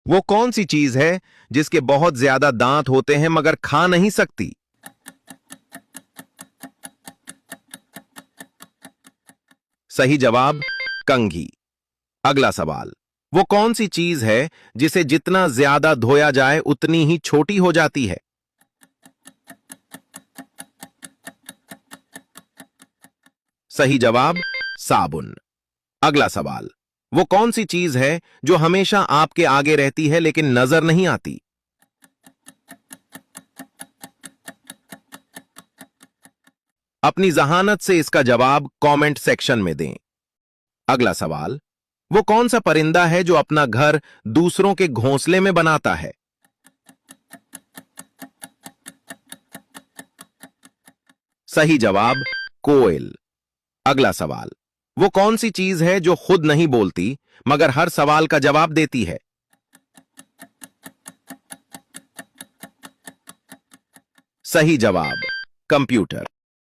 वो कौन सी चीज है जिसके बहुत ज्यादा दांत होते हैं मगर खा नहीं सकती? सही जवाब कंघी। अगला सवाल, वो कौन सी चीज है जिसे जितना ज्यादा धोया जाए उतनी ही छोटी हो जाती है? सही जवाब साबुन। अगला सवाल, वो कौन सी चीज है जो हमेशा आपके आगे रहती है लेकिन नजर नहीं आती? अपनी जहानत से इसका जवाब कमेंट सेक्शन में दें। अगला सवाल, वो कौन सा परिंदा है जो अपना घर दूसरों के घोंसले में बनाता है? सही जवाब कोयल। अगला सवाल, वो कौन सी चीज है जो खुद नहीं बोलती मगर हर सवाल का जवाब देती है? सही जवाब कंप्यूटर।